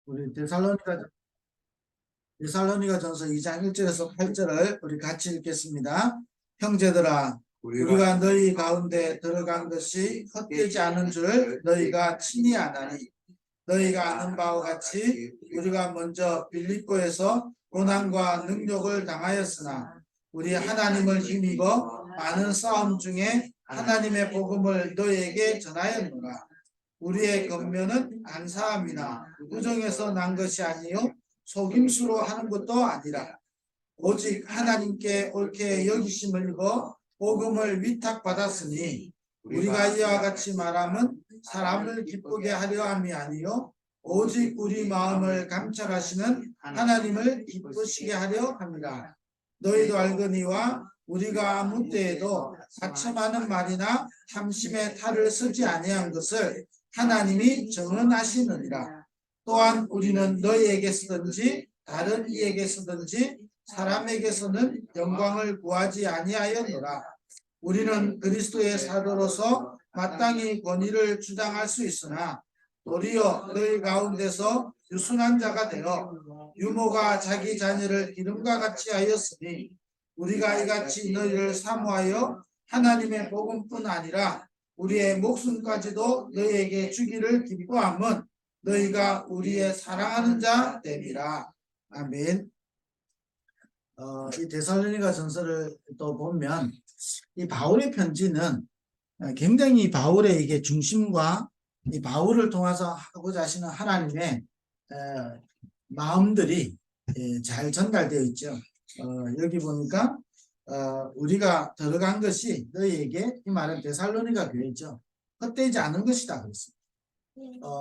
우리 데살로니가 전서 2장 1절에서 8절을 우리 같이 읽겠습니다. 형제들아, 우리가 너희 가운데 들어간 것이 헛되지 않은 줄 너희가 친히 아나니, 너희가 아는 바와 같이 우리가 먼저 빌립보에서 고난과 능욕을 당하였으나 우리 하나님을 힘입어 많은 싸움 중에 하나님의 복음을 너희에게 전하였노라. 우리의 겉면은 안사함이나 부정에서 난 것이 아니요 속임수로 하는 것도 아니라 오직 하나님께 옳게 여기심을 입어 복음을 위탁받았으니 우리가 이와 같이 말하면 사람을 기쁘게 하려 함이 아니요 오직 우리 마음을 감찰하시는 하나님을 기쁘시게 하려 합니다. 너희도 알거니와 우리가 아무 때에도 사첨하는 말이나 탐심의 탈을 쓰지 아니한 것을 하나님이 정언하시느니라. 또한 우리는 너희에게 쓰든지 다른 이에게 쓰든지 사람에게서는 영광을 구하지 아니하였노라. 우리는 그리스도의 사도로서 마땅히 권위를 주장할 수 있으나 도리어 너희 가운데서 유순한 자가 되어 유모가 자기 자녀를 기름과 같이 하였으니 우리가 이같이 너희를 사모하여 하나님의 복음뿐 아니라 우리의 목숨까지도 너희에게 주기를 기뻐함은 너희가 우리의 사랑하는 자 됨이라. 아멘. 이 데살로니가 전서를 또 보면 이 바울의 편지는 굉장히 바울의 이게 중심과 이 바울을 통해서 하고자 하시는 하나님의 마음들이 잘 전달되어 있죠. 여기 보니까 우리가 들어간 것이 너희에게, 이 말은 데살로니가 교회죠, 헛되지 않은 것이다 그랬습니다.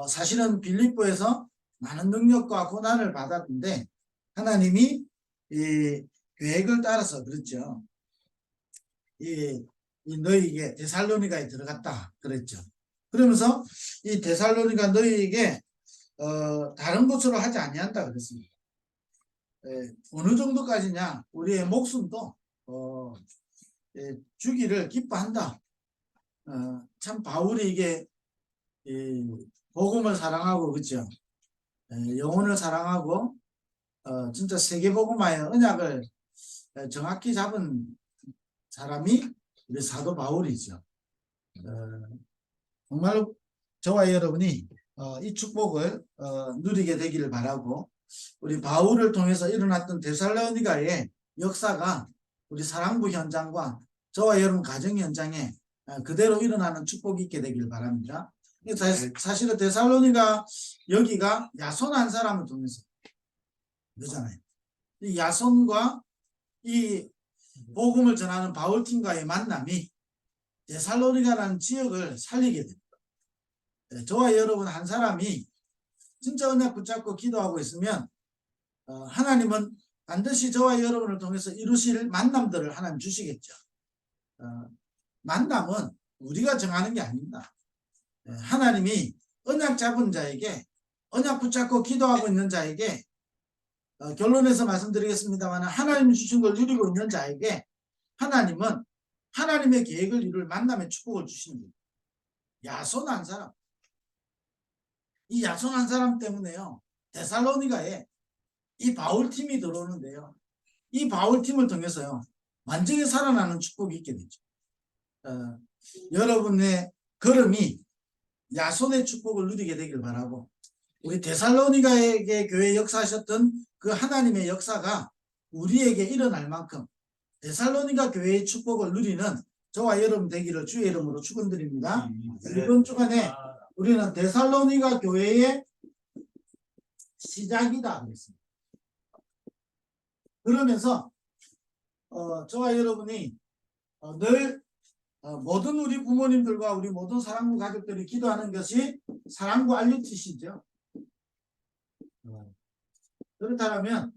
사실은 빌립보에서 많은 능력과 고난을 받았는데 하나님이 이 계획을 따라서 그랬죠. 이 너희에게 데살로니가에 들어갔다 그랬죠. 그러면서 이 데살로니가 너희에게 다른 곳으로 하지 아니한다 그랬습니다. 어느 정도까지냐, 우리의 목숨도 주기를 기뻐한다. 참 바울이 이게 복음을 사랑하고, 그렇죠? 영혼을 사랑하고 진짜 세계복음화의 언약을 정확히 잡은 사람이 우리 사도 바울이죠. 정말 저와 여러분이 이 축복을 누리게 되기를 바라고, 우리 바울을 통해서 일어났던 데살로니가의 역사가 우리 사랑부 현장과 저와 여러분 가정 현장에 그대로 일어나는 축복이 있게 되기를 바랍니다. 사실은 데살로니가 여기가 야손 한 사람을 통해서 그러잖아요. 이 야손과 이 복음을 전하는 바울팀과의 만남이 데살로니가라는 지역을 살리게 됩니다. 저와 여러분 한 사람이 진짜 언약 붙잡고 기도하고 있으면 하나님은 반드시 저와 여러분을 통해서 이루실 만남들을 하나님 주시겠죠. 만남은 우리가 정하는 게 아닙니다. 하나님이 언약 잡은 자에게, 언약 붙잡고 기도하고 있는 자에게, 결론에서 말씀드리겠습니다만 하나님이 주신 걸 누리고 있는 자에게 하나님은 하나님의 계획을 이룰 만남의 축복을 주시는 거예요. 야손 한 사람, 이 야손 한 사람 때문에요, 데살로니가에 이 바울팀이 들어오는데요, 이 바울팀을 통해서요 완전히 살아나는 축복이 있게 되죠. 여러분의 걸음이 야손의 축복을 누리게 되길 바라고, 우리 데살로니가에게 교회 역사하셨던 그 하나님의 역사가 우리에게 일어날 만큼 데살로니가 교회의 축복을 누리는 저와 여러분 되기를 주의 이름으로 축원드립니다. 이번 주간에 우리는 데살로니가 교회의 시작이다 그랬습니다. 그러면서 저와 여러분이 늘 모든 우리 부모님들과 우리 모든 사랑부 가족들이 기도하는 것이 사랑부 RUTC죠. 그렇다면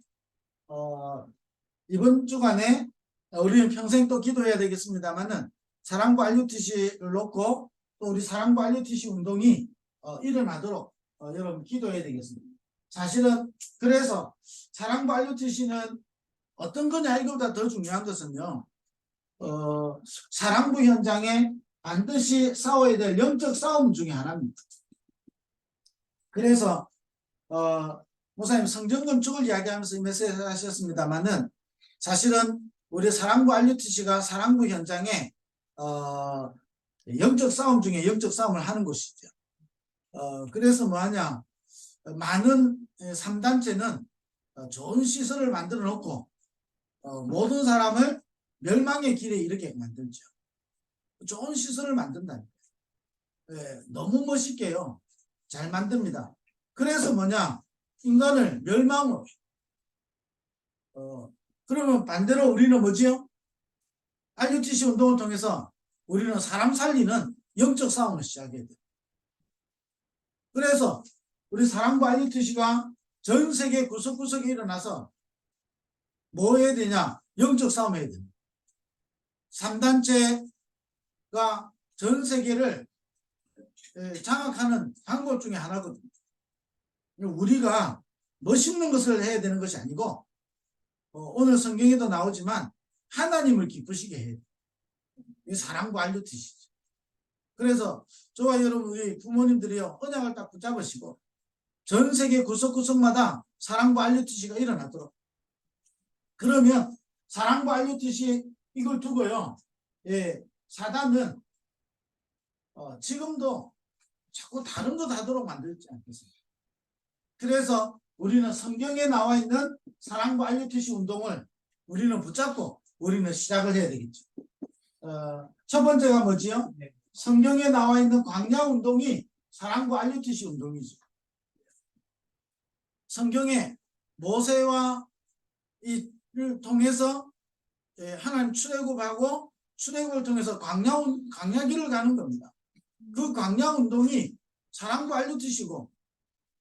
이번 주간에 우리는 평생 또 기도해야 되겠습니다만은 사랑부 RUTC를 놓고 또 우리 사랑부 RUTC 운동이 일어나도록 여러분 기도해야 되겠습니다. 사실은 그래서 사랑부 RUTC는 어떤 거냐, 이거보다 더 중요한 것은요, 사랑부 현장에 반드시 싸워야 될 영적 싸움 중에 하나입니다. 그래서 목사님 성전 건축을 이야기하면서 이 메시지 하셨습니다만은 사실은 우리 사랑부 RUTC가 사랑부 현장에 영적 싸움 중에 영적 싸움을 하는 곳이죠. 그래서 뭐하냐, 많은 3단체는 좋은 시설을 만들어 놓고 모든 사람을 멸망의 길에 이르게 만들죠. 좋은 시설을 만든다. 너무 멋있게요. 잘 만듭니다. 그래서 뭐냐, 인간을 멸망으로. 그러면 반대로 우리는 뭐지요? RUTC 운동을 통해서 우리는 사람 살리는 영적 싸움을 시작해야 돼요. 그래서 우리 사랑부 RUTC가 전 세계 구석구석에 일어나서 뭐 해야 되냐? 영적 싸움 해야 됩니다. 3단체가 전 세계를 장악하는 방법 중에 하나거든요. 우리가 멋있는 것을 해야 되는 것이 아니고 오늘 성경에도 나오지만 하나님을 기쁘시게 해야 돼요. 이 사랑부 RUTC죠. 그래서 저와 여러분 우리 부모님들이요, 언약을 딱 붙잡으시고 전 세계 구석구석마다 사랑부 RUTC가 일어나도록. 그러면 사랑부 RUTC 이걸 두고요, 사단은 지금도 자꾸 다른 것 하도록 만들지 않겠습니까? 그래서 우리는 성경에 나와 있는 사랑부 RUTC 운동을 우리는 붙잡고 우리는 시작을 해야 되겠죠. 첫 번째가 뭐지요? 성경에 나와 있는 광야 운동이 사랑부 RUTC 운동이죠. 성경에 모세와 이를 통해서 하나님 출애굽하고 출애굽을 통해서 광야길을 가는 겁니다. 그 광야 운동이 사랑부 RUTC고,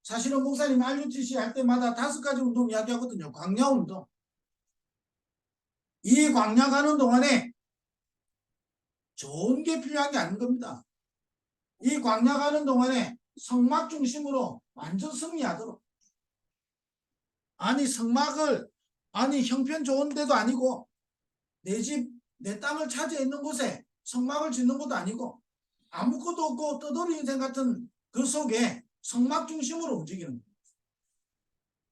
사실은 목사님 RUTC 할 때마다 5가지 운동 이야기하거든요. 광야 운동. 이 광야 가는 동안에 좋은 게 필요한 게 아닌 겁니다. 이 광야 가는 동안에 성막 중심으로 완전 승리하도록. 아니 성막을, 아니 형편 좋은 데도 아니고 내 집, 내 땅을 차지해 있는 곳에 성막을 짓는 것도 아니고 아무것도 없고 떠돌이 인생 같은 그 속에 성막 중심으로 움직이는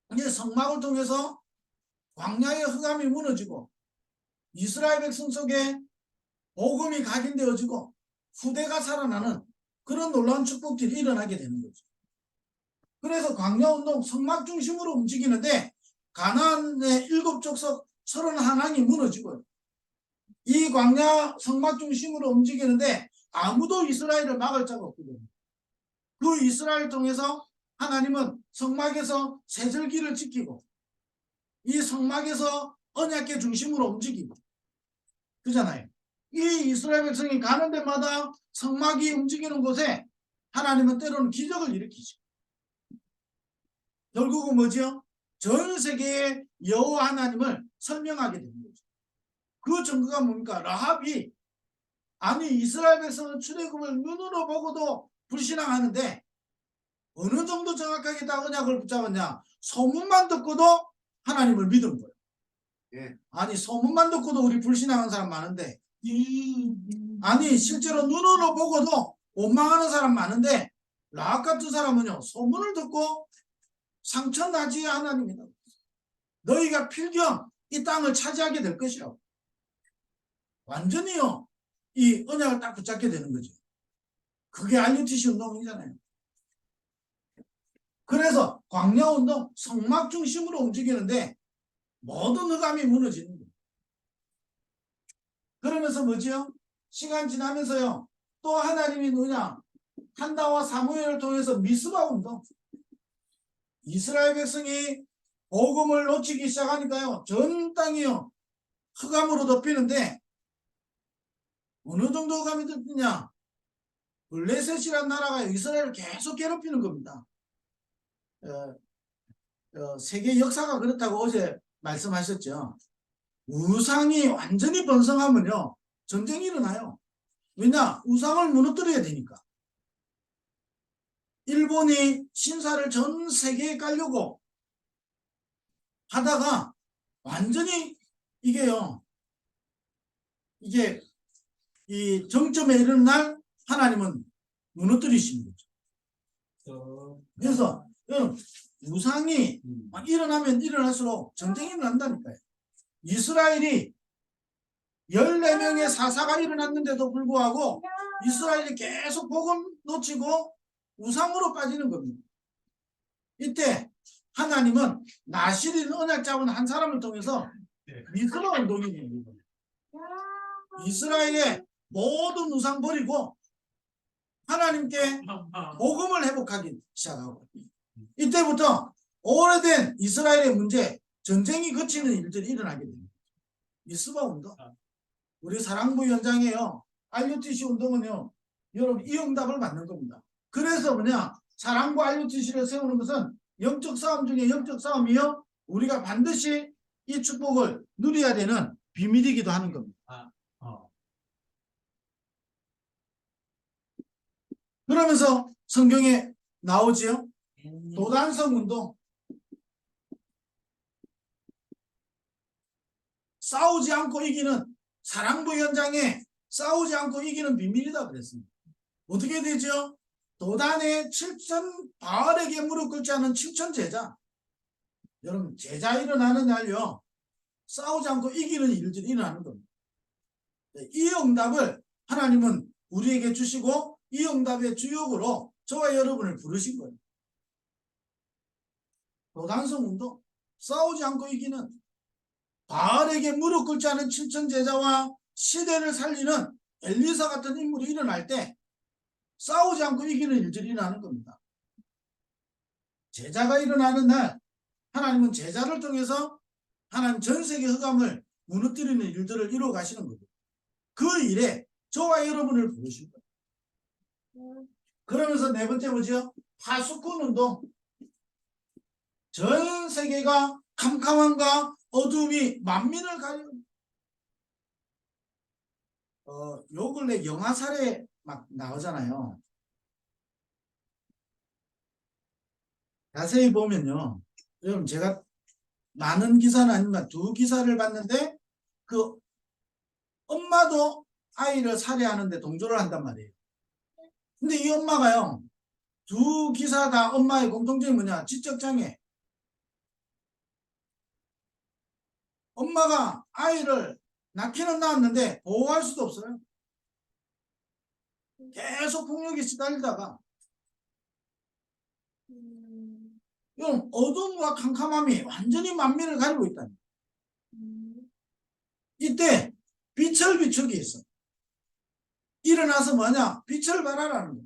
거예요. 성막을 통해서 광야의 흑암이 무너지고 이스라엘 백성 속에 복음이 각인되어지고 후대가 살아나는 그런 놀라운 축복들이 일어나게 되는 거죠. 그래서 광야운동 성막 중심으로 움직이는데 가나안의 7족속 31항이 무너지고요. 이 광야 성막 중심으로 움직이는데 아무도 이스라엘을 막을 자가 없거든요. 그 이스라엘을 통해서 하나님은 성막에서 세절기를 지키고 이 성막에서 언약궤 중심으로 움직이고 그잖아요. 이 이스라엘 백성이 가는 데마다 성막이 움직이는 곳에 하나님은 때로는 기적을 일으키죠. 결국은 뭐죠? 전 세계의 여호와 하나님을 설명하게 되는 거죠. 그 증거가 뭡니까? 라합이, 아니 이스라엘 백성은 출애굽을 눈으로 보고도 불신앙하는데 어느 정도 정확하게 다 언약을 붙잡았냐? 소문만 듣고도 하나님을 믿은 거예요. 아니 소문만 듣고도 우리 불신앙하는 사람 많은데, 아니 실제로 눈으로 보고도 원망하는 사람 많은데 라합 같은 사람은요, 소문을 듣고 상처나지 하나님이다. 너희가 필경 이 땅을 차지하게 될 것이라고. 완전히요 이 언약을 딱 붙잡게 되는 거죠. 그게 RUTC 운동이잖아요. 그래서 광야운동 성막 중심으로 움직이는데 모든 흑암이 무너지는 거예요. 그러면서 뭐지요? 시간 지나면서요 또 하나님이 누구냐, 한나와 사무엘을 통해서 미스바 운동. 이스라엘 백성이 복음을 놓치기 시작하니까요 전 땅이요 흑암으로 덮이는데 어느 정도 흑암이 덮이냐, 블레셋이라는 나라가 이스라엘을 계속 괴롭히는 겁니다. 세계 역사가 그렇다고 어제 말씀하셨죠. 우상이 완전히 번성하면요 전쟁이 일어나요. 왜냐? 우상을 무너뜨려야 되니까. 일본이 신사를 전 세계에 깔려고 하다가 완전히 이게요, 이게 이 정점에 이르는 날 하나님은 무너뜨리시는 거죠. 그래서 우상이 막 일어나면 일어날수록 전쟁이 일어난다니까요. 이스라엘이 14명의 사사가 일어났는데도 불구하고 이스라엘이 계속 복음 놓치고 우상으로 빠지는 겁니다. 이때 하나님은 나실인 언약 잡은 한 사람을 통해서 미스바 운동이 됩니다. 이스라엘의 모든 우상 버리고 하나님께 복음을 회복하기 시작하고, 이때부터 오래된 이스라엘의 문제, 전쟁이 그치는 일들이 일어나게 됩니다. 미스바 운동. 우리 사랑부 현장에요. RUTC 운동은요, 여러분 이 응답을 받는 겁니다. 그래서 뭐냐, 사랑부 RUTC를 세우는 것은 영적 싸움 중에 영적 싸움이요, 우리가 반드시 이 축복을 누려야 되는 비밀이기도 하는 겁니다. 그러면서 성경에 나오지요. 도단성 운동. 싸우지 않고 이기는, 사랑부 현장에 싸우지 않고 이기는 비밀이다 그랬습니다. 어떻게 되죠? 도단의 7천, 바알에게 무릎 꿇지 않은 7천 제자. 여러분, 제자 일어나는 날요, 싸우지 않고 이기는 일들이 일어나는 겁니다. 이 응답을 하나님은 우리에게 주시고, 이 응답의 주역으로 저와 여러분을 부르신 거예요. 도단성 운동, 싸우지 않고 이기는, 바알에게 무릎 꿇지 않은 7천 제자와 시대를 살리는 엘리사 같은 인물이 일어날 때 싸우지 않고 이기는 일들이 일어나는 겁니다. 제자가 일어나는 날 하나님은 제자를 통해서 하나님 전 세계 흑암을 무너뜨리는 일들을 이루어 가시는 거죠. 그 일에 저와 여러분을 부르신 거예요. 그러면서 네 번째 뭐죠? 파수꾼 운동. 전 세계가 캄캄함과 어둠이 만민을 가려. 요 근래 영화 사례 막 나오잖아요. 자세히 보면요, 여러분 제가 많은 기사는 아니지만 두 기사를 봤는데 그 엄마도 아이를 살해하는데 동조를 한단 말이에요. 근데 이 엄마가요, 두 기사 다 엄마의 공통점이 뭐냐? 지적장애. 엄마가 아이를 낳기는 낳았는데 보호할 수도 없어요. 계속 폭력에 시달리다가, 이건 어둠과 캄캄함이 완전히 만민을 가리고 있다. 이때 빛을 비추기 있어. 일어나서 뭐냐? 빛을 발하라는 거야.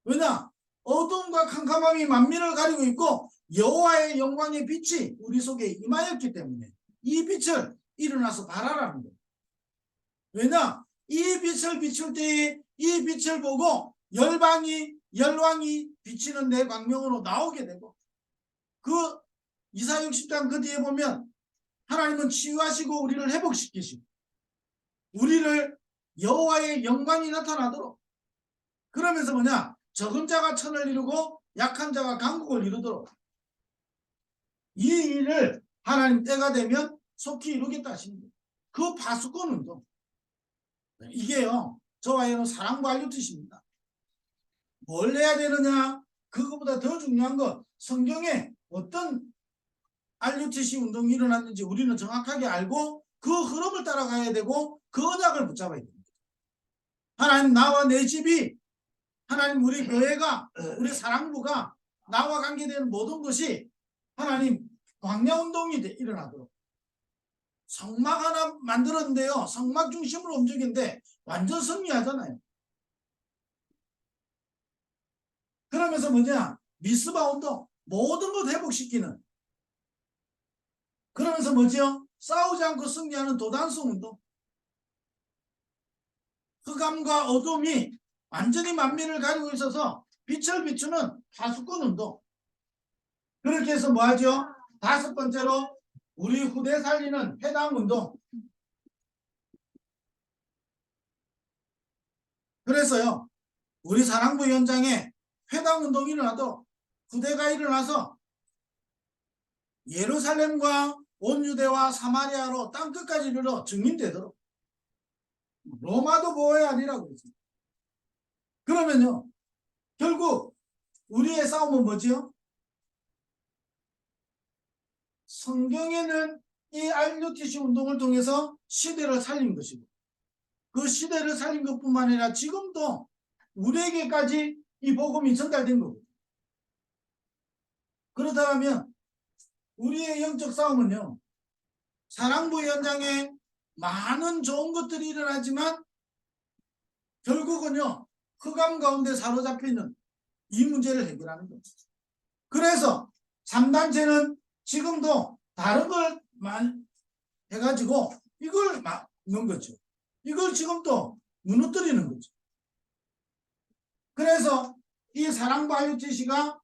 왜냐? 어둠과 캄캄함이 만민을 가리고 있고 여호와의 영광의 빛이 우리 속에 임하였기 때문에 이 빛을 일어나서 발하라는 거야. 왜냐? 이 빛을 비출 때에 이 빛을 보고 열왕이 비치는 내 광명으로 나오게 되고, 그 이사 60장 그 뒤에 보면 하나님은 치유하시고 우리를 회복시키시고 우리를 여호와의 영광이 나타나도록, 그러면서 뭐냐? 적은 자가 천을 이루고 약한 자가 강국을 이루도록 이 일을 하나님 때가 되면 속히 이루겠다 하시는 거예요. 그 파수꾼 운동, 이게요 저와 여러분 사랑과 알류 뜻입니다. 뭘 해야 되느냐? 그것보다 더 중요한 건 성경에 어떤 RUTC 운동이 일어났는지 우리는 정확하게 알고 그 흐름을 따라가야 되고 그 언약을 붙잡아야 됩니다. 하나님, 나와 내 집이, 하나님 우리 교회가, 우리 사랑부가, 나와 관계되는 모든 것이 하나님 광야운동이 일어나도록. 성막 하나 만들었는데요, 성막 중심으로 움직이는데 완전 승리하잖아요. 그러면서 뭐냐? 미스바 운동, 모든 것 회복시키는. 그러면서 뭐죠? 싸우지 않고 승리하는 도단성 운동. 흑암과 어둠이 완전히 만민을 가리고 있어서 빛을 비추는 파수꾼 운동. 그렇게 해서 뭐하죠? 다섯 번째로 우리 후대 살리는 회당 운동. 그래서요, 우리 사랑부 현장에 회당 운동이 일어나도 후대가 일어나서 예루살렘과 온 유대와 사마리아로 땅끝까지 이르러 증인되도록. 로마도 보호해야 아니라고 했습니다. 그러면요, 결국 우리의 싸움은 뭐지요? 성경에는 이 RUTC 운동을 통해서 시대를 살린 것이고 그 시대를 살린 것뿐만 아니라 지금도 우리에게까지 이 복음이 전달된 거고 그렇다면 우리의 영적 싸움은요 사랑부 현장에 많은 좋은 것들이 일어나지만 결국은요 흑암 가운데 사로잡혀 있는 이 문제를 해결하는 거죠. 그래서 3단체는 지금도 다른 걸 해가지고 이걸 막는 거죠. 이걸 지금도 무너뜨리는 거죠. 그래서 이 사랑부 IUTC가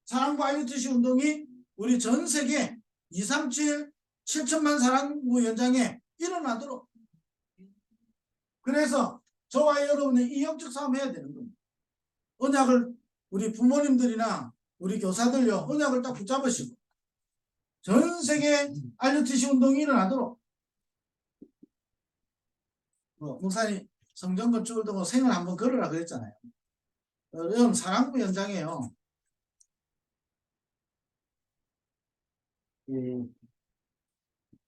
사랑부 IUTC 운동이 우리 전 세계 237 7천만 사랑부 현장에 일어나도록 그래서 저와 여러분의 이 영적 싸움 해야 되는 겁니다. 언약을 우리 부모님들이나 우리 교사들요 언약을 딱 붙잡으시고 전 세계 IUTC 운동이 일어나도록 목사님 성전 건축을 두고 생을 한번 걸으라 그랬잖아요. 여러분 사랑부 현장에요.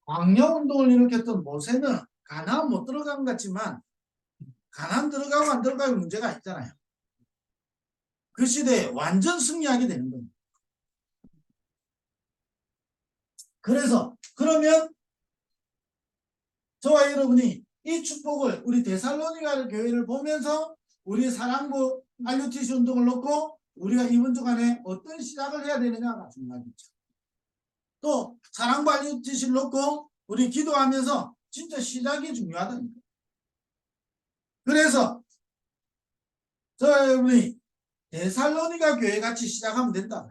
광야 운동을 일으켰던 모세는 가나안 못 들어간 것 같지만 가나안 들어가고 안 들어가고 문제가 있잖아요. 그 시대에 완전 승리하게 되는 겁니다. 그래서 그러면 저와 여러분이 이 축복을 우리 데살로니가 교회를 보면서 우리 사랑부 RUTC 운동을 놓고 우리가 이번 주간에 어떤 시작을 해야 되느냐가 중요하겠죠. 또 사랑부 RUTC를 놓고 우리 기도하면서 진짜 시작이 중요하다니까. 그래서 저와 여러분이 데살로니가 교회 같이 시작하면 된다.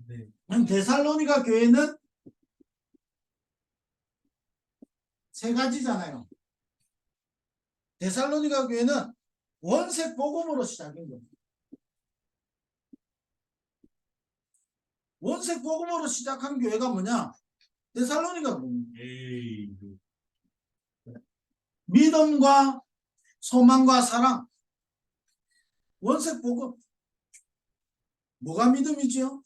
네. 데살로니가 교회는 세 가지잖아요. 데살로니가 교회는 원색 복음으로 시작한 겁니다. 원색 복음으로 시작한 교회가 뭐냐? 데살로니가 교회입니다. 믿음과 소망과 사랑. 원색 복음. 뭐가 믿음이지요?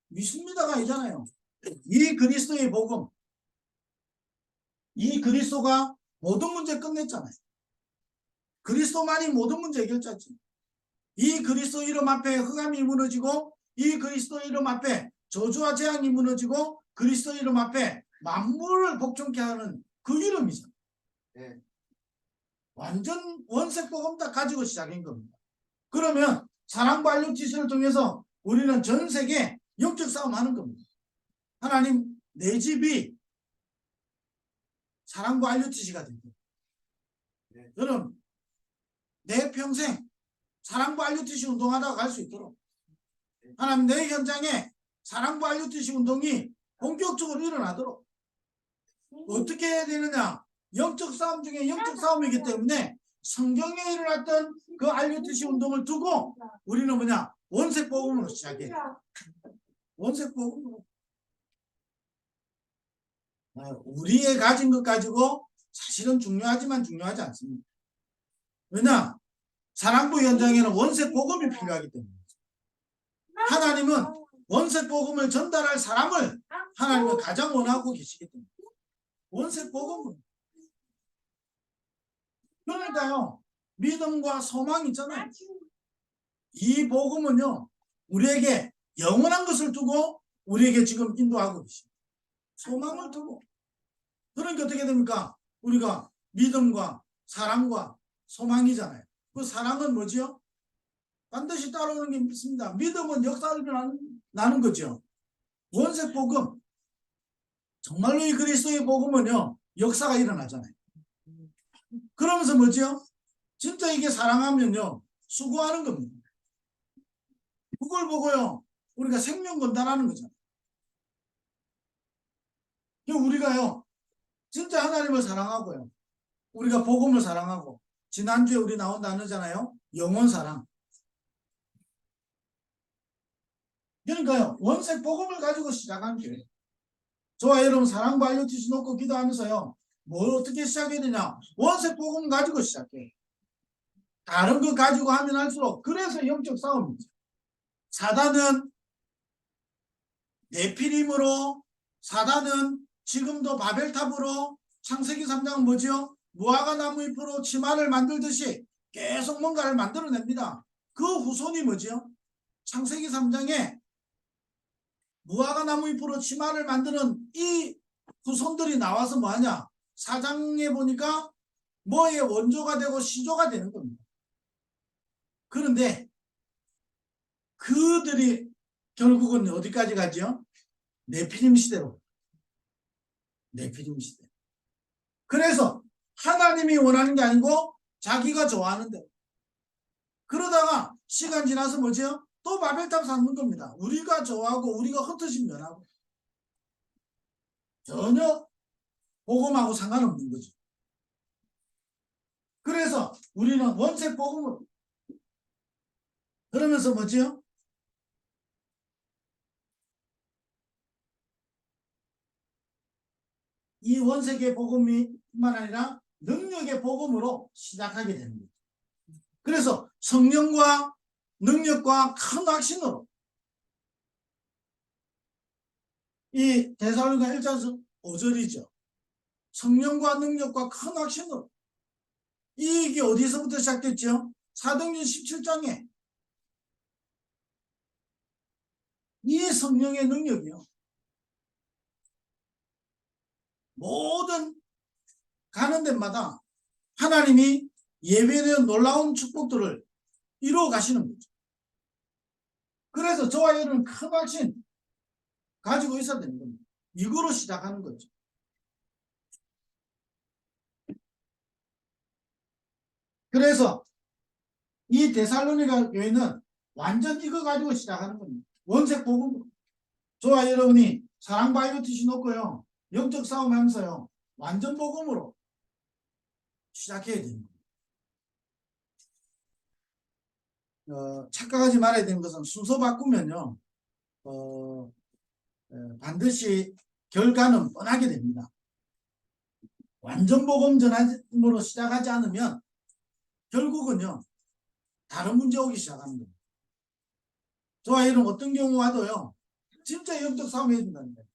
믿습니다가 아니잖아요. 이 그리스도의 복음. 이 그리스도가 모든 문제 끝냈잖아요. 그리스도만이 모든 문제 해결자지. 이 그리스도 이름 앞에 흑암이 무너지고 이 그리스도 이름 앞에 저주와 재앙이 무너지고 그리스도 이름 앞에 만물을 복종케 하는 그 이름이죠. 네. 완전 원색 복음 딱 가지고 시작한 겁니다. 그러면 사랑과 RUTC를 통해서 우리는 전 세계 영적 싸움 하는 겁니다. 하나님 내 집이 사랑과 RUTC가 됩니다. 네. 여러분 내 평생 사랑과 RUTC 운동하다가 갈 수 있도록 하나님 내 현장에 사랑과 RUTC 운동이 본격적으로 일어나도록 어떻게 해야 되느냐? 영적 싸움 중에 영적 싸움이기 때문에 성경에 일어났던 그 RUTC 운동을 두고 우리는 뭐냐? 원색 복음으로 시작해. 원색 복음으로. 우리의 가진 것 가지고 사실은 중요하지만 중요하지 않습니다. 왜냐? 사랑부 현장에는 원색 복음이 필요하기 때문에 하나님은 원색 복음을 전달할 사람을 하나님은 가장 원하고 계시기 때문에 원색 복음은 그러니까요 믿음과 소망이 있잖아요. 이 복음은요 우리에게 영원한 것을 두고 우리에게 지금 인도하고 계십니다. 소망을 두고 그러니까 어떻게 됩니까? 우리가 믿음과 사랑과 소망이잖아요. 그 사랑은 뭐지요? 반드시 따라오는 게 있습니다. 믿음은 역사를 나는 거죠. 원색 복음 정말로 이 그리스도의 복음은요 역사가 일어나잖아요. 그러면서 뭐죠? 진짜 이게 사랑하면요 수고하는 겁니다. 그걸 보고요 우리가 생명 건다라는 거잖아요. 우리가요 진짜 하나님을 사랑하고요 우리가 복음을 사랑하고 지난주에 우리 나온 단어잖아요. 영원 사랑. 그러니까요 원색 복음을 가지고 시작한 교회. 저와 여러분 사랑과 RUTC 놓고 기도하면서요 뭘 어떻게 시작해야 되냐? 원색 복음 가지고 시작해. 다른 거 가지고 하면 할수록 그래서 영적 싸움이죠. 사단은 네피림으로 사단은 지금도 바벨탑으로 창세기 3장은 뭐죠? 무화과 나무 잎으로 치마를 만들듯이 계속 뭔가를 만들어냅니다. 그 후손이 뭐죠? 창세기 3장에 무화과 나무 잎으로 치마를 만드는 이 후손들이 나와서 뭐하냐? 4장에 보니까 뭐의 원조가 되고 시조가 되는 겁니다. 그런데 그들이 결국은 어디까지 가죠? 네피림 시대로. 네피림 시대. 그래서 하나님이 원하는 게 아니고 자기가 좋아하는 대로. 그러다가 시간 지나서 뭐죠? 또 바벨탑 쌓는 겁니다. 우리가 좋아하고 우리가 흩어진 면하고 전혀 복음하고 상관없는 거죠. 그래서 우리는 원색 복음으로 그러면서 뭐죠? 이 원색의 복음이뿐만 아니라 능력의 복음으로 시작하게 되는 거죠. 그래서 성령과 능력과 큰 확신으로 이 데살로니가 1장 5절이죠. 성령과 능력과 큰 확신으로 이게 어디서부터 시작됐죠? 사도행전 17장에 이 성령의 능력이요. 모든 가는 데마다 하나님이 예배된 놀라운 축복들을 이루어 가시는 거죠. 그래서 저와 여러분은 큰 확신 가지고 있어야 되는 겁니다. 이거로 시작하는 거죠. 그래서 이 데살로니가 교회는 완전 이거 가지고 시작하는 겁니다. 원색 복음으로. 저와 여러분이 사랑 바이오티시 놓고요. 영적 싸움 하면서요. 완전 복음으로 시작해야 됩니다. 착각하지 말아야 되는 것은 순서 바꾸면요. 반드시 결과는 뻔하게 됩니다. 완전 복음 전함으로 시작하지 않으면 결국은요. 다른 문제 오기 시작하는 겁니다. 저와 여러분 어떤 경우 와도요. 진짜 영적 싸움 해야 된다는 거예요.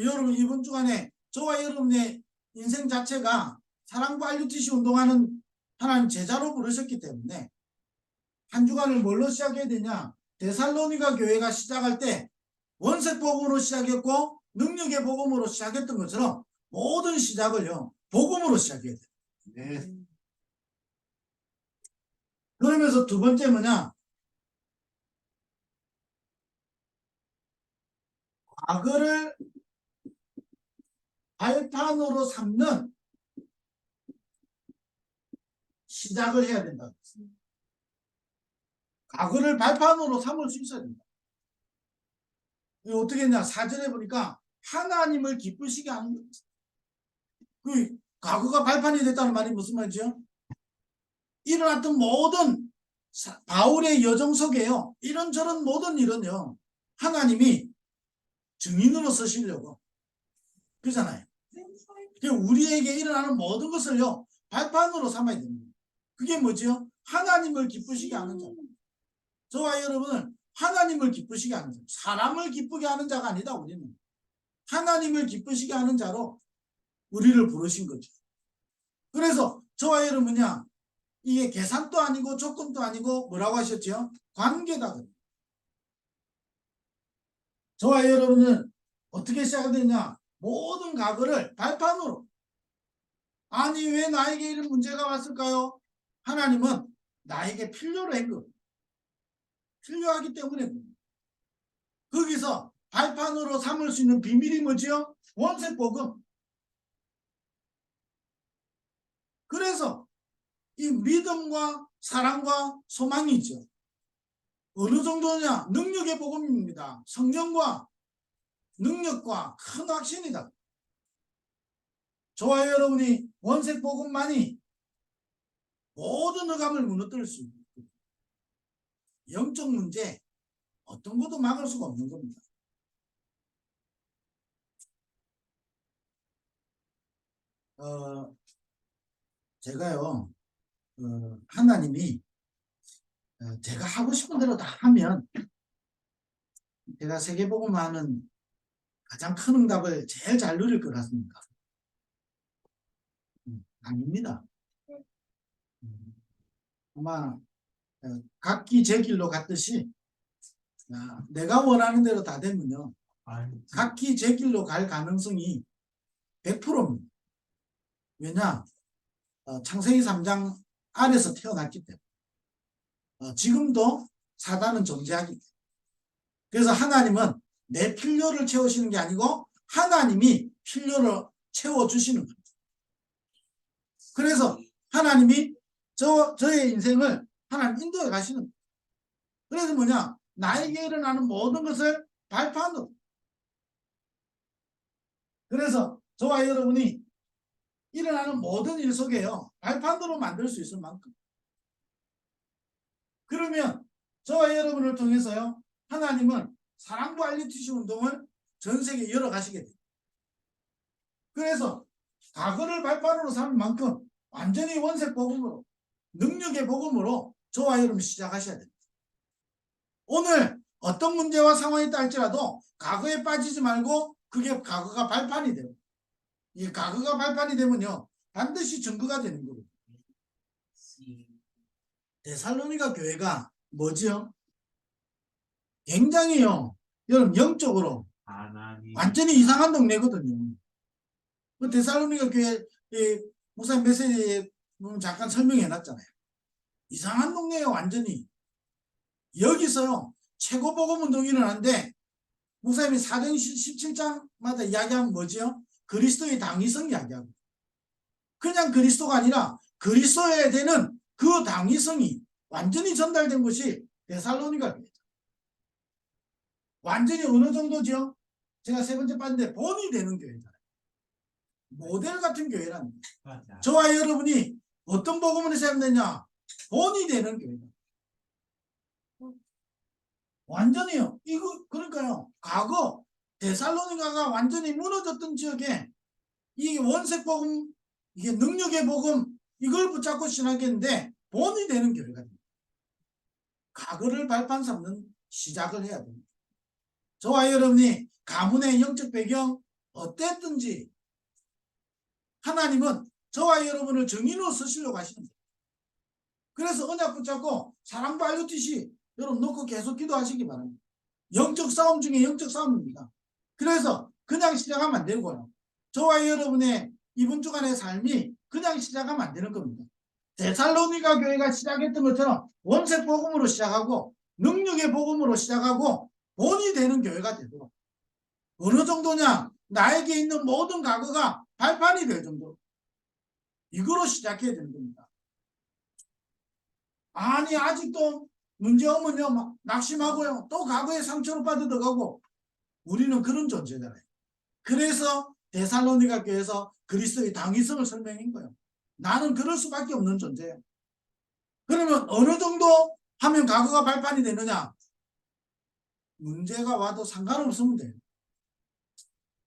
여러분 이번 주간에 저와 여러분의 인생 자체가 사랑과 RUTC 운동하는 하나님 제자로 부르셨기 때문에 한 주간을 뭘로 시작해야 되냐? 데살로니가 교회가 시작할 때 원색 복음으로 시작했고 능력의 복음으로 시작했던 것처럼 모든 시작을요. 복음으로 시작해야 돼요. 네. 그러면서 두 번째 뭐냐? 과거를 발판으로 삼는 시작을 해야 된다. 과거를 발판으로 삼을 수 있어야 된다. 어떻게 했냐? 4절에 보니까 하나님을 기쁘시게 하는 거지. 그 과거가 발판이 됐다는 말이 무슨 말이죠? 일어났던 모든 바울의 여정 속에요. 이런저런 모든 일은요. 하나님이 증인으로 쓰시려고. 그렇잖아요. 우리에게 일어나는 모든 것을요. 발판으로 삼아야 됩니다. 그게 뭐죠? 하나님을 기쁘시게 하는 자. 저와 여러분은 하나님을 기쁘시게 하는 자. 사람을 기쁘게 하는 자가 아니다. 우리는. 하나님을 기쁘시게 하는 자로 우리를 부르신 거죠. 그래서 저와 여러분은요. 이게 계산도 아니고 조건도 아니고 뭐라고 하셨죠? 관계다. 저와 여러분은 어떻게 시작되냐? 모든 과거를 발판으로. 아니 왜 나에게 이런 문제가 왔을까요? 하나님은 나에게 필요로 한 거. 필요하기 때문에. 거기서 발판으로 삼을 수 있는 비밀이 뭐지요? 원색복음. 그래서 이 믿음과 사랑과 소망이 있죠. 어느 정도냐? 능력의 복음입니다. 성령과 능력과 큰 확신이다. 저와 여러분이 원색 복음만이 모든 억압을 무너뜨릴 수 있는 영적 문제 어떤 것도 막을 수가 없는 겁니다. 제가요 하나님이 제가 하고 싶은 대로 다 하면 제가 세계복음화하는 가장 큰 응답을 제일 잘 누릴 것 같습니까? 아닙니다. 아마 각기 제 길로 갔듯이 내가 원하는 대로 다 되면요. 각기 제 길로 갈 가능성이 100%입니다. 왜냐? 창세기 3장 아래서 태어났기 때문에. 지금도 사단은 존재하기 때문에. 그래서 하나님은 내 필요를 채우시는 게 아니고 하나님이 필요를 채워주시는 거예요. 그래서 하나님이 저의 인생을 하나님 인도해 가시는 거예요. 그래서 뭐냐? 나에게 일어나는 모든 것을 발판으로. 그래서 저와 여러분이 일어나는 모든 일 속에요. 발판으로 만들 수 있을 만큼. 그러면 저와 여러분을 통해서요. 하나님은 사랑과 알리티시 운동을 전 세계에 열어가시게 돼요. 그래서 과거를 발판으로 삼을 만큼 완전히 원색 복음으로 능력의 복음으로 저와 여러분이 시작하셔야 됩니다. 오늘 어떤 문제와 상황이 있다 할지라도 과거에 빠지지 말고 그게 과거가 발판이 돼요. 이 과거가 발판이 되면요. 반드시 증거가 되는 거거든요. 데살로니가 교회가 뭐지요? 굉장히요. 여러분 영적으로 완전히 이상한 동네거든요. 그 데살로니가 교회 목사님 메시지에 잠깐 설명해 놨잖아요. 이상한 동네예요. 완전히. 여기서요. 최고 복음 운동이 일어나는데 목사님이 사도행 17장마다 이야기하면 뭐지요? 그리스도의 당위성 이야기하고 그냥 그리스도가 아니라 그리스도에 대한 그 당위성이 완전히 전달된 것이 데살로니가 교회죠. 완전히 어느 정도죠? 제가 세 번째 봤는데 본이 되는 교회잖아요. 모델 같은 교회라는 거예요. 저와 여러분이 어떤 복음을 해야 되냐? 본이 되는 교회다. 완전히요. 이거 그러니까요. 과거 데살로니가가 완전히 무너졌던 지역에 이 원색 복음, 이게 능력의 복음 이걸 붙잡고 신앙했는데 본이 되는 교회가 됩니다. 과거를 발판 삼는 시작을 해야 됩니다. 저와 여러분이 가문의 영적 배경 어땠든지 하나님은 저와 여러분을 증인으로 쓰시려고 하시는 거예요. 그래서 언약 붙잡고 사랑과 알루티시 여러분 놓고 계속 기도하시기 바랍니다. 영적 싸움 중에 영적 싸움입니다. 그래서 그냥 시작하면 안 되고요. 저와 여러분의 이번 주간의 삶이 그냥 시작하면 안 되는 겁니다. 데살로니가 교회가 시작했던 것처럼 원색 복음으로 시작하고 능력의 복음으로 시작하고 본이 되는 교회가 되도록 어느 정도냐? 나에게 있는 모든 과거가 발판이 될 정도로 이거로 시작해야 되는 겁니다. 아니 아직도 문제 오면요 막 낙심하고요 또 과거의 상처로 빠져들어가고 우리는 그런 존재잖아요. 그래서 데살로니가 교회에서 그리스도의 당위성을 설명한 거예요. 나는 그럴 수밖에 없는 존재예요. 그러면 어느 정도 하면 과거가 발판이 되느냐? 문제가 와도 상관없으면 돼요.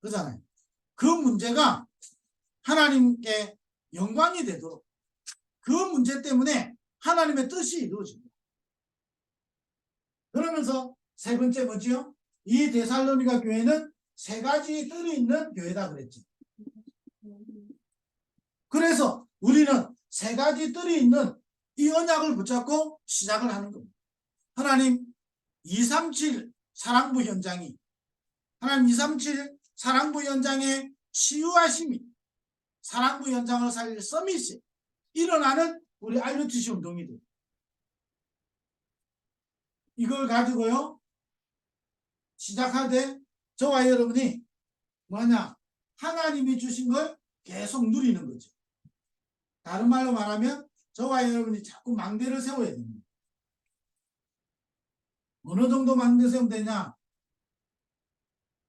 그렇잖아요. 그 문제가 하나님께 영광이 되도록 그 문제 때문에 하나님의 뜻이 이루어집니다. 그러면서 세 번째 뭐지요? 이 데살로니가 교회는 세 가지 뜰이 있는 교회다 그랬죠. 그래서 우리는 세 가지 뜰이 있는 이 언약을 붙잡고 시작을 하는 겁니다. 하나님 237 사랑부 현장이 하나님 237 사랑부 현장의 치유하심이 사랑부 현장을 살릴 서밋이 일어나는 우리 알루티시 운동이 돼요. 이걸 가지고요 시작하되 저와 여러분이 뭐냐 하나님이 주신 걸 계속 누리는 거죠. 다른 말로 말하면 저와 여러분이 자꾸 망대를 세워야 됩니다. 어느 정도 망대 세우면 되냐?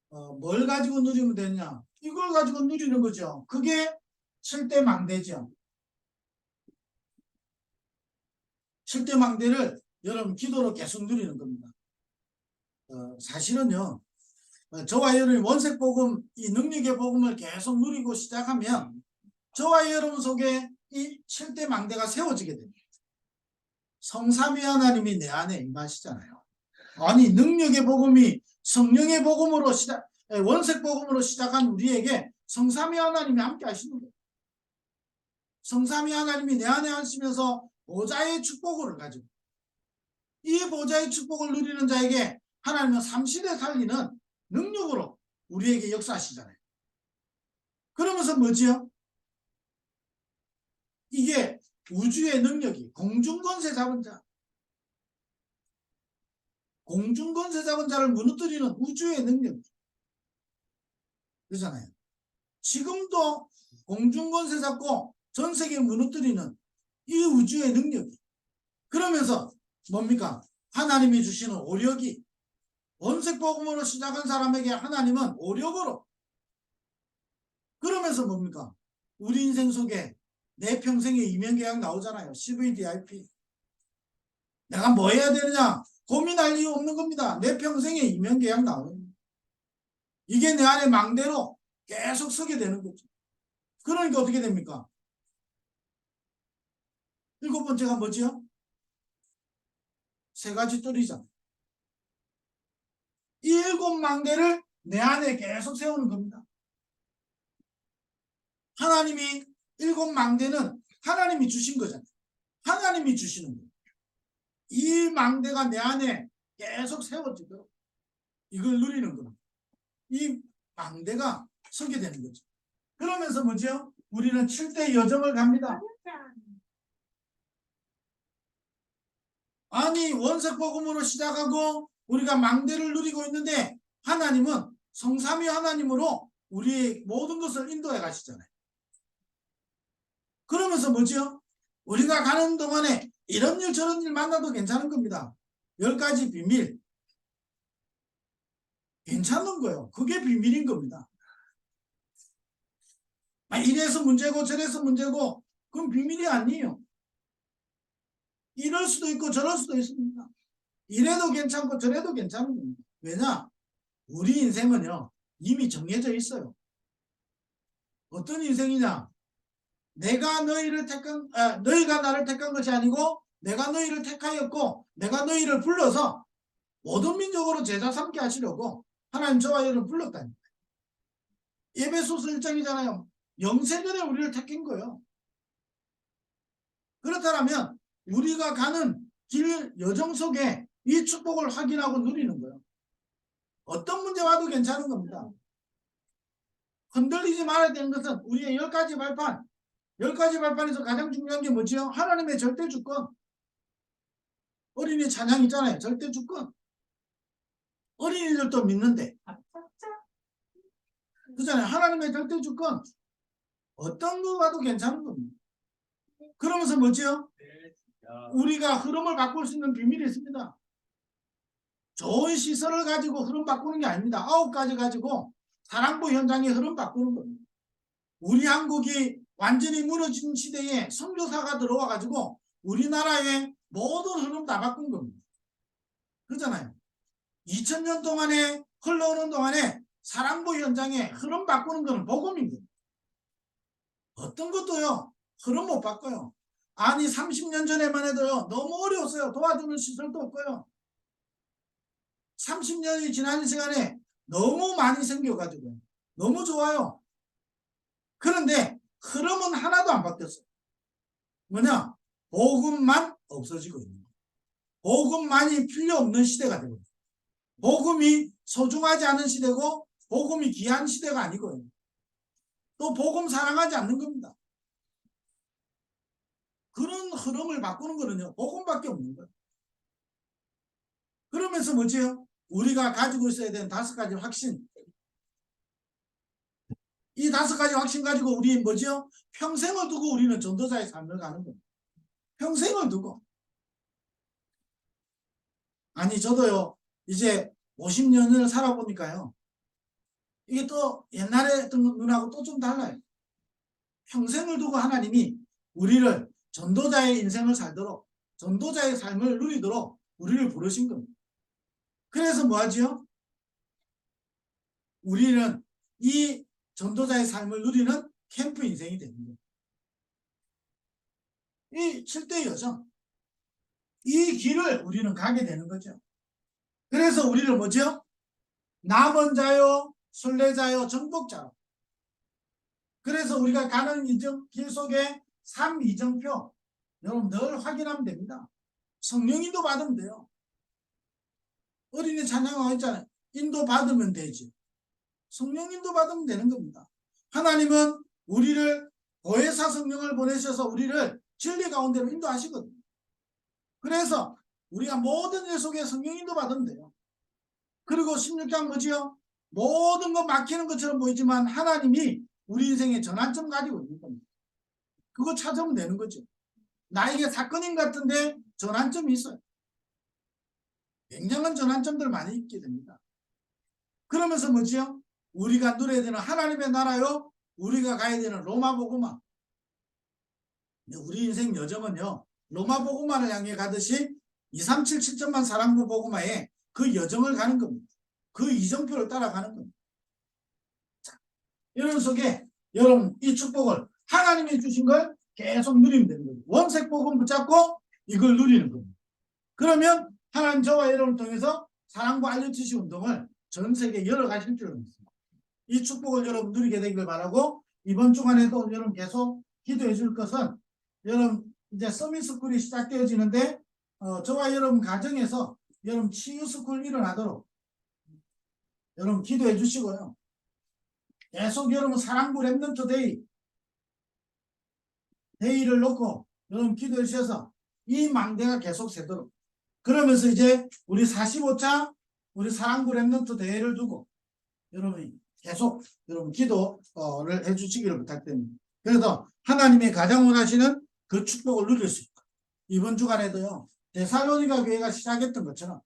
뭘 가지고 누리면 되냐? 이걸 가지고 누리는 거죠. 그게 7대 망대죠. 7대 망대를 여러분 기도로 계속 누리는 겁니다. 사실은요. 저와 여러분이 원색 복음, 이 능력의 복음을 계속 누리고 시작하면 저와 여러분 속에 이 7대 망대가 세워지게 됩니다. 성삼위 하나님이 내 안에 임하시잖아요. 아니 능력의 복음이 성령의 복음으로 원색 복음으로 시작한 우리에게 성삼위 하나님이 함께 하시는 거예요. 성삼위 하나님이 내 안에 하시면서 보좌의 축복을 가지고 이 보좌의 축복을 누리는 자에게 하나님은 삼시대 살리는 능력으로 우리에게 역사하시잖아요. 그러면서 뭐지요? 이게 우주의 능력이 공중권세 잡은 자, 공중권세 잡은 자를 무너뜨리는 우주의 능력 그렇잖아요. 지금도 공중권세 잡고 전 세계 무너뜨리는 이 우주의 능력이 그러면서 뭡니까? 하나님이 주시는 오력이 원색 복음으로 시작한 사람에게 하나님은 오력으로 그러면서 뭡니까? 우리 인생 속에 내 평생의 이면계약 나오잖아요. CVDIP 내가 뭐 해야 되느냐 고민할 이유 없는 겁니다. 내 평생의 이면계약 나오는 이게 내 안에 망대로 계속 서게 되는 거죠. 그러니까 어떻게 됩니까? 7번째가 뭐지요? 세 가지 뜰이잖아요. 이 7망대를 내 안에 계속 세우는 겁니다. 하나님이 7망대는 하나님이 주신 거잖아요. 하나님이 주시는 거예요. 이 망대가 내 안에 계속 세워지도록 이걸 누리는 겁니다. 이 망대가 서게 되는 거죠. 그러면서 뭐죠? 우리는 7대 여정을 갑니다. 아니 원색 복음으로 시작하고 우리가 망대를 누리고 있는데 하나님은 성삼위 하나님으로 우리의 모든 것을 인도해 가시잖아요. 그러면서 뭐죠? 우리가 가는 동안에 이런 일 저런 일 만나도 괜찮은 겁니다. 10가지 비밀 괜찮은 거예요. 그게 비밀인 겁니다. 이래서 문제고 저래서 문제고 그건 비밀이 아니에요. 이럴 수도 있고 저럴 수도 있습니다. 이래도 괜찮고 저래도 괜찮은 겁니다. 왜냐? 우리 인생은요 이미 정해져 있어요. 어떤 인생이냐? 내가 너희를 택한 너희가 나를 택한 것이 아니고 내가 너희를 택하였고 내가 너희를 불러서 모든 민족으로 제자 삼게 하시려고 하나님 저와 너희를 불렀다니. 에베소서 1장이잖아요. 영세전에 우리를 택한 거예요. 그렇다면 우리가 가는 길 여정 속에 이 축복을 확인하고 누리는 거예요. 어떤 문제 와도 괜찮은 겁니다. 흔들리지 말아야 되는 것은 우리의 10가지 발판 10가지 발판에서 가장 중요한 게 뭐지요? 하나님의 절대 주권. 어린이 찬양 있잖아요. 절대 주권. 어린이들도 믿는데 그잖아요. 하나님의 절대 주권. 어떤 거 봐도 괜찮은 겁니다. 그러면서 뭐지요? 우리가 흐름을 바꿀 수 있는 비밀이 있습니다. 좋은 시설을 가지고 흐름 바꾸는 게 아닙니다. 9가지 가지고 사랑부 현장의 흐름 바꾸는 겁니다. 우리 한국이 완전히 무너진 시대에 선교사가 들어와 가지고 우리나라의 모든 흐름 다 바꾼 겁니다. 그렇잖아요. 2000년 동안에 흘러오는 동안에 사랑부 현장에 흐름 바꾸는 것은 복음입니다. 어떤 것도요 흐름 못 바꿔요. 아니 30년 전에만 해도요 너무 어려웠어요. 도와주는 시설도 없고요. 30년이 지난 시간에 너무 많이 생겨가지고 너무 좋아요. 그런데 흐름은 하나도 안 바뀌었어요. 뭐냐? 복음만 없어지고 있는 거예요. 복음만이 필요 없는 시대가 되고 있어요. 복음이 소중하지 않은 시대고 복음이 귀한 시대가 아니고요. 또 복음 사랑하지 않는 겁니다. 그런 흐름을 바꾸는 거는요. 복음밖에 없는 거예요. 그러면서 뭐지요? 우리가 가지고 있어야 되는 5가지 확신. 이 5가지 확신 가지고 우리 뭐지요? 평생을 두고 우리는 전도자의 삶을 가는 거예요. 평생을 두고. 아니 저도요. 이제 50년을 살아보니까요. 이게 또 옛날에 했던 눈하고 또 좀 달라요. 평생을 두고 하나님이 우리를 전도자의 인생을 살도록 전도자의 삶을 누리도록 우리를 부르신 겁니다. 그래서 뭐 하지요? 우리는 이 전도자의 삶을 누리는 캠프 인생이 되는 거예요. 이 7대 여정. 이 길을 우리는 가게 되는 거죠. 그래서 우리를 뭐죠? 남은 자요, 순례자요, 정복자요. 그래서 우리가 가는 길 속에 삶 이정표 여러분 늘 확인하면 됩니다. 성령 인도 받으면 돼요. 어린이 찬양하고 있잖아요. 인도 받으면 되지. 성령 인도 받으면 되는 겁니다. 하나님은 우리를 보혜사 성령을 보내셔서 우리를 진리 가운데로 인도하시거든요. 그래서 우리가 모든 일 속에 성령 인도 받으면 돼요. 그리고 16장 뭐지요? 모든 거 막히는 것처럼 보이지만 하나님이 우리 인생에 전환점 가지고 있는 겁니다. 그거 찾으면 되는 거죠. 나에게 사건인 같은데 전환점이 있어요. 굉장한 전환점들 많이 있게 됩니다. 그러면서 뭐지요? 우리가 누려야 되는 하나님의 나라요, 우리가 가야 되는 로마 복음화. 우리 인생 여정은요, 로마 복음화를 향해 가듯이 237 7천만 사랑부 복음화에 그 여정을 가는 겁니다. 그 이정표를 따라가는 겁니다. 자, 이런 속에 여러분 이 축복을 하나님이 주신 걸 계속 누리면 되는 거예요. 원색 복음 붙잡고 이걸 누리는 겁니다. 그러면 하나님 저와 여러분을 통해서 사랑과 알려주시 운동을 전 세계 여러 가지 할 줄을 믿습니다. 이 축복을 여러분 누리게 되길 바라고 이번 주간에도 여러분 계속 기도해 줄 것은 여러분 이제 서밋스쿨이 시작되어지는데 저와 여러분 가정에서 여러분 치유스쿨 일어나도록 여러분 기도해 주시고요. 계속 여러분 사랑부 랩넌트 데이를 놓고 여러분 기도해 주셔서 이 망대가 계속 새도록 그러면서 이제 우리 45차 우리 사랑부 랩넌트 대회를 두고 여러분이 계속 여러분 기도를 해주시기를 부탁드립니다. 그래서 하나님의 가장 원하시는 그 축복을 누릴 수 있고 이번 주간에도요 데살로니가 교회가 시작했던 것처럼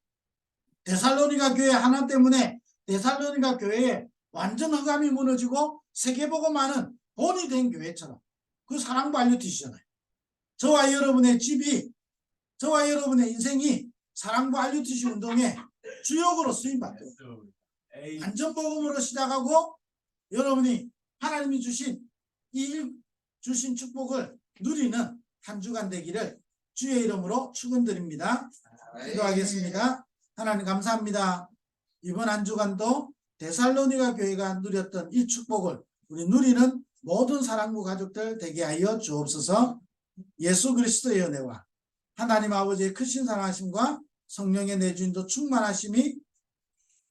데살로니가 교회 하나 때문에 데살로니가 교회에 완전 흑암이 무너지고 세계복음화는 본이 된 교회처럼 그 사랑도 알려주시잖아요. 저와 여러분의 집이 저와 여러분의 인생이 사랑부 알려주시 운동의 주역으로 쓰임받도록 안전복음으로 시작하고 여러분이 하나님이 주신 주신 축복을 누리는 한 주간 되기를 주의 이름으로 축원드립니다. 기도하겠습니다. 하나님 감사합니다. 이번 한 주간도 데살로니가 교회가 누렸던 이 축복을 우리 누리는 모든 사랑부 가족들 되게 하여 주옵소서. 예수 그리스도의 은혜와 하나님 아버지의 크신 사랑하심과 성령의 내주인도 충만하심이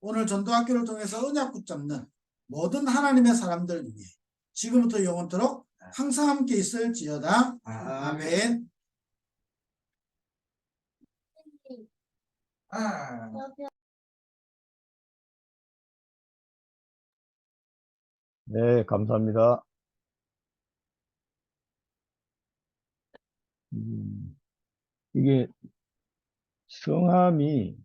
오늘 전도학교를 통해서 언약 붙잡는 모든 하나님의 사람들 위해 지금부터 영원토록 항상 함께 있을지어다. 아멘. 네, 감사합니다. 이게 성함이